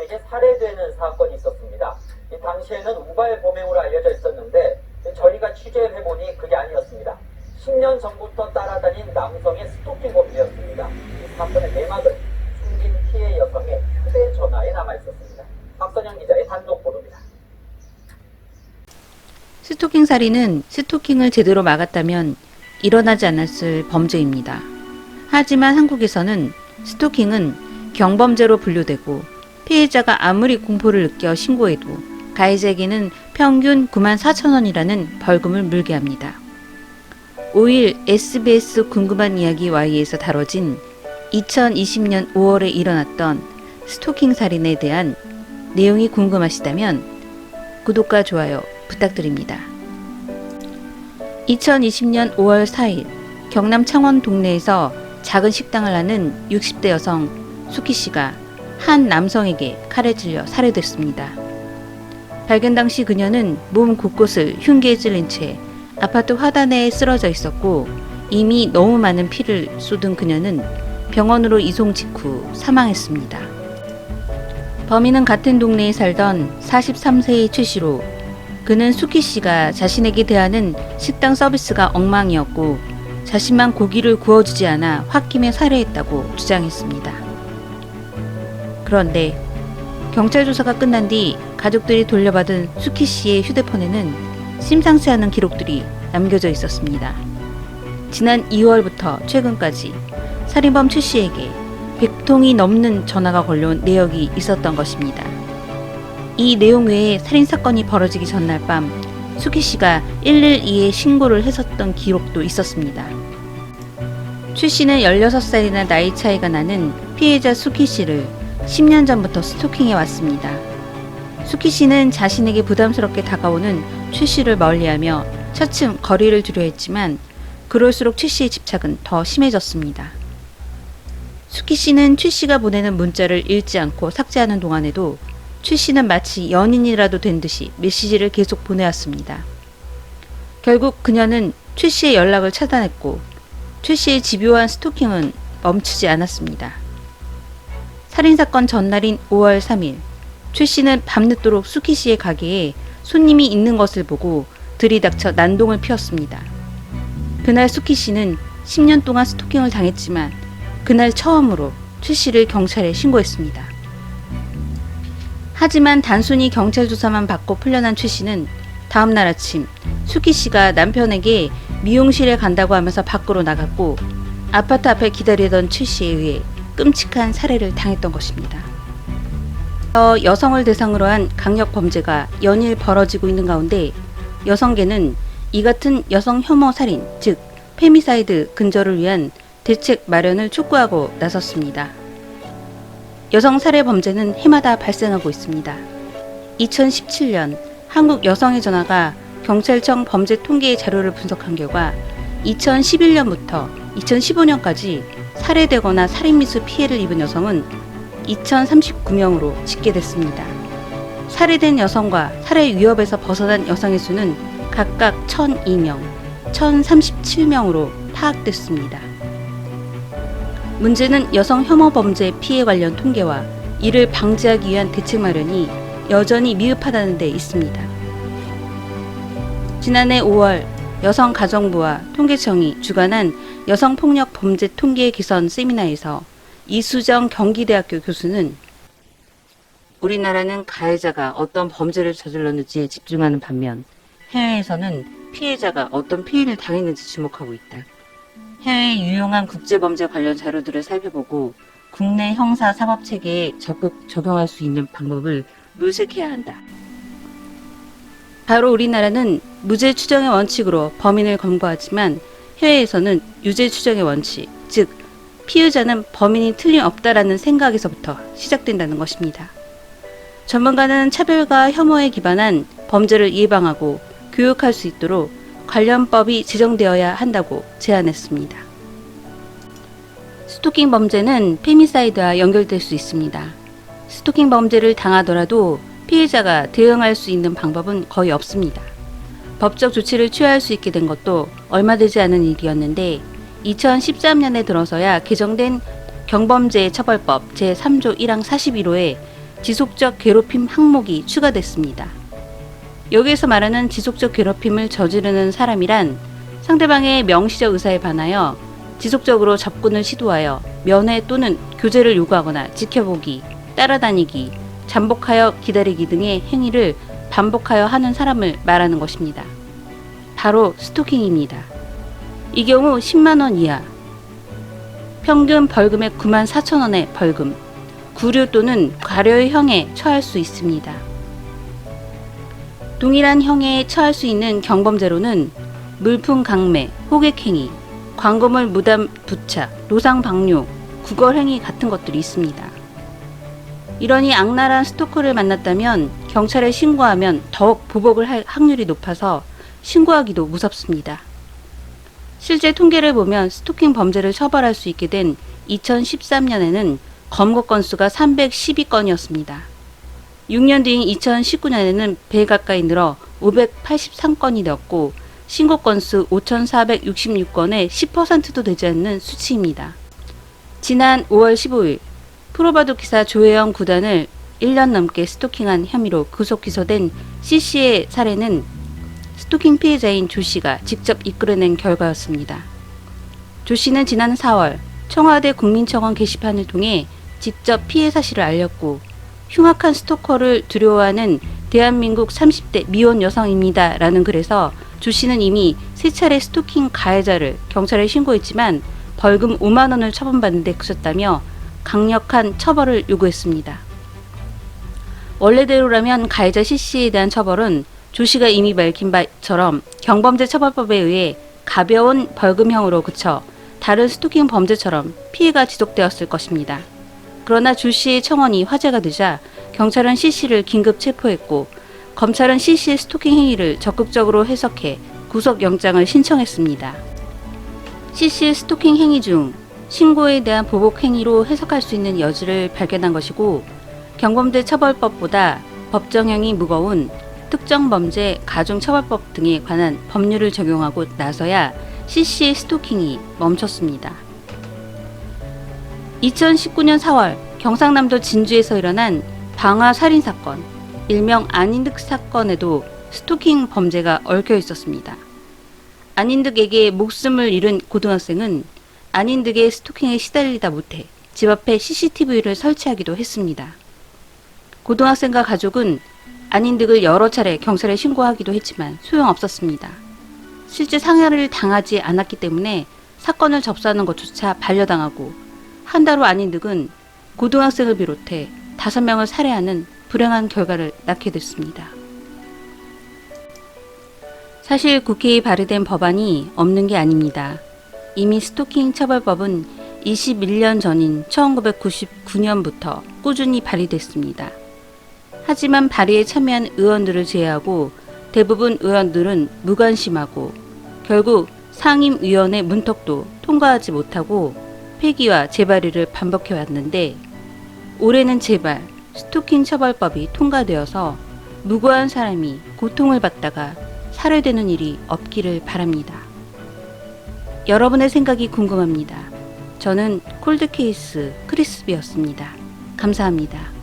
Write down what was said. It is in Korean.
피해자에게 살해되는 사건이 있었습니다. 이 당시에는 우발 범행으로 알려져 있었는데 저희가 취재해보니 그게 아니었습니다. 10년 전부터 따라다닌 남성의 스토킹 범죄였습니다. 이 사건의 내막은 숨진 피해 여성의 휴대전화에 남아있었습니다. 박선영 기자의 단독 보도입니다. 스토킹 살인은 스토킹을 제대로 막았다면 일어나지 않았을 범죄입니다. 하지만 한국에서는 스토킹은 경범죄로 분류되고 피해자가 아무리 공포를 느껴 신고해도 가해자에게는 평균 94,000원이라는 벌금을 물게 합니다. 5일 SBS 궁금한 이야기 Y에서 다뤄진 2020년 5월에 일어났던 스토킹 살인에 대한 내용이 궁금하시다면 구독과 좋아요 부탁드립니다. 2020년 5월 4일 경남 창원 동네에서 작은 식당을 하는 60대 여성 수키 씨가 한 남성에게 칼에 찔려 살해됐습니다. 발견 당시 그녀는 몸 곳곳을 흉기에 찔린 채 아파트 화단에 쓰러져 있었고 이미 너무 많은 피를 쏟은 그녀는 병원으로 이송 직후 사망했습니다. 범인은 같은 동네에 살던 43세의 최 씨로 그는 수키 씨가 자신에게 대하는 식당 서비스가 엉망이었고 자신만 고기를 구워주지 않아 홧김에 살해했다고 주장했습니다. 그런데 경찰 조사가 끝난 뒤 가족들이 돌려받은 수키 씨의 휴대폰에는 심상치 않은 기록들이 남겨져 있었습니다. 지난 2월부터 최근까지 살인범 최 씨에게 100통이 넘는 전화가 걸려온 내역이 있었던 것입니다. 이 내용 외에 살인사건이 벌어지기 전날 밤 수키 씨가 112에 신고를 했었던 기록도 있었습니다. 최 씨는 16살이나 나이 차이가 나는 피해자 수키 씨를 10년 전부터 스토킹해 왔습니다. 수키 씨는 자신에게 부담스럽게 다가오는 최 씨를 멀리하며 차츰 거리를 두려 했지만 그럴수록 최 씨의 집착은 더 심해졌습니다. 수키 씨는 최 씨가 보내는 문자를 읽지 않고 삭제하는 동안에도 최 씨는 마치 연인이라도 된 듯이 메시지를 계속 보내왔습니다. 결국 그녀는 최 씨의 연락을 차단했고 최 씨의 집요한 스토킹은 멈추지 않았습니다. 살인사건 전날인 5월 3일 최 씨는 밤늦도록 수키 씨의 가게에 손님이 있는 것을 보고 들이닥쳐 난동을 피웠습니다. 그날 수키 씨는 10년 동안 스토킹을 당했지만 그날 처음으로 최 씨를 경찰에 신고했습니다. 하지만 단순히 경찰 조사만 받고 풀려난 최 씨는 다음날 아침 수키 씨가 남편에게 미용실에 간다고 하면서 밖으로 나갔고 아파트 앞에 기다리던 최 씨에 의해 끔찍한 살해를 당했던 것입니다. 여성을 대상으로 한 강력 범죄가 연일 벌어지고 있는 가운데 여성계는 이 같은 여성 혐오 살인, 즉 페미사이드 근절을 위한 대책 마련을 촉구하고 나섰습니다. 여성 살해 범죄는 해마다 발생하고 있습니다. 2017년 한국 여성의 전화가 경찰청 범죄 통계 자료를 분석한 결과 2011년부터 2015년까지 살해되거나 살인미수 피해를 입은 여성은 2039명으로 집계됐습니다. 살해된 여성과 살해 위협에서 벗어난 여성의 수는 각각 1002명, 1037명으로 파악됐습니다. 문제는 여성 혐오 범죄 피해 관련 통계와 이를 방지하기 위한 대책 마련이 여전히 미흡하다는 데 있습니다. 지난해 5월 여성가정부와 통계청이 주관한 여성폭력 범죄 통계 개선 세미나에서 이수정 경기대학교 교수는 우리나라는 가해자가 어떤 범죄를 저질렀는지에 집중하는 반면 해외에서는 피해자가 어떤 피해를 당했는지 주목하고 있다. 해외의 유용한 국제범죄 관련 자료들을 살펴보고 국내 형사 사법 체계에 적극 적용할 수 있는 방법을 물색해야 한다. 바로 우리나라는 무죄 추정의 원칙으로 범인을 검거하지만 해외에서는 유죄 추정의 원칙, 즉 피의자는 범인이 틀림없다라는 생각에서부터 시작된다는 것입니다. 전문가는 차별과 혐오에 기반한 범죄를 예방하고 교육할 수 있도록 관련법이 제정되어야 한다고 제안했습니다. 스토킹 범죄는 페미사이드와 연결될 수 있습니다. 스토킹 범죄를 당하더라도 피해자가 대응할 수 있는 방법은 거의 없습니다. 법적 조치를 취할 수 있게 된 것도 얼마 되지 않은 일이었는데 2013년에 들어서야 개정된 경범죄처벌법 제3조 1항 41호에 지속적 괴롭힘 항목이 추가됐습니다. 여기에서 말하는 지속적 괴롭힘을 저지르는 사람이란 상대방의 명시적 의사에 반하여 지속적으로 접근을 시도하여 면회 또는 교제를 요구하거나 지켜보기, 따라다니기, 잠복하여 기다리기 등의 행위를 반복하여 하는 사람을 말하는 것입니다. 바로 스토킹입니다. 이 경우 10만원 이하, 평균 벌금액 94,000원의 벌금, 구류 또는 과료의 형에 처할 수 있습니다. 동일한 형에 처할 수 있는 경범죄로는 물품 강매, 호객행위, 광고물 무단 부착, 노상 방뇨, 구걸행위 같은 것들이 있습니다. 이러니 악랄한 스토커를 만났다면 경찰에 신고하면 더욱 보복을 할 확률이 높아서 신고하기도 무섭습니다. 실제 통계를 보면 스토킹 범죄를 처벌할 수 있게 된 2013년에는 검거 건수가 312건이었습니다. 6년 뒤인 2019년에는 배 가까이 늘어 583건이 되었고 신고 건수 5,466건의 10%도 되지 않는 수치입니다. 지난 5월 15일 프로바둑 기사 조혜영 9단을 1년 넘게 스토킹한 혐의로 구속 기소된 C씨의 사례는 스토킹 피해자인 조씨가 직접 이끌어낸 결과였습니다. 조씨는 지난 4월 청와대 국민청원 게시판을 통해 직접 피해 사실을 알렸고 흉악한 스토커를 두려워하는 대한민국 30대 미혼 여성입니다 라는 글에서 조씨는 이미 3차례 스토킹 가해자를 경찰에 신고했지만 벌금 5만원을 처분받는 데 그쳤다며 강력한 처벌을 요구했습니다. 원래대로라면 가해자 C씨에 대한 처벌은 조씨가 이미 밝힌 바처럼 경범죄 처벌법에 의해 가벼운 벌금형으로 그쳐 다른 스토킹 범죄처럼 피해가 지속되었을 것입니다. 그러나 조씨의 청원이 화제가 되자 경찰은 C씨를 긴급 체포했고 검찰은 C씨의 스토킹 행위를 적극적으로 해석해 구속영장을 신청했습니다. C씨의 스토킹 행위 중 신고에 대한 보복 행위로 해석할 수 있는 여지를 발견한 것이고 경범죄 처벌법보다 법정형이 무거운 특정범죄 가중처벌법 등에 관한 법률을 적용하고 나서야 C씨의 스토킹이 멈췄습니다. 2019년 4월 경상남도 진주에서 일어난 방화 살인사건, 일명 안인득 사건에도 스토킹 범죄가 얽혀 있었습니다. 안인득에게 목숨을 잃은 고등학생은 안인득의 스토킹에 시달리다 못해 집 앞에 CCTV를 설치하기도 했습니다. 고등학생과 가족은 안인득을 여러 차례 경찰에 신고하기도 했지만 소용없었습니다. 실제 상해를 당하지 않았기 때문에 사건을 접수하는 것조차 반려당하고 한 달 후 안인득은 고등학생을 비롯해 5명을 살해하는 불행한 결과를 낳게 됐습니다. 사실 국회에 발의된 법안이 없는 게 아닙니다. 이미 스토킹 처벌법은 21년 전인 1999년부터 꾸준히 발의됐습니다. 하지만 발의에 참여한 의원들을 제외하고 대부분 의원들은 무관심하고 결국 상임위원회 문턱도 통과하지 못하고 폐기와 재발의를 반복해왔는데 올해는 제발 스토킹 처벌법이 통과되어서 무고한 사람이 고통을 받다가 살해되는 일이 없기를 바랍니다. 여러분의 생각이 궁금합니다. 저는 콜드케이스 크리스비였습니다. 감사합니다.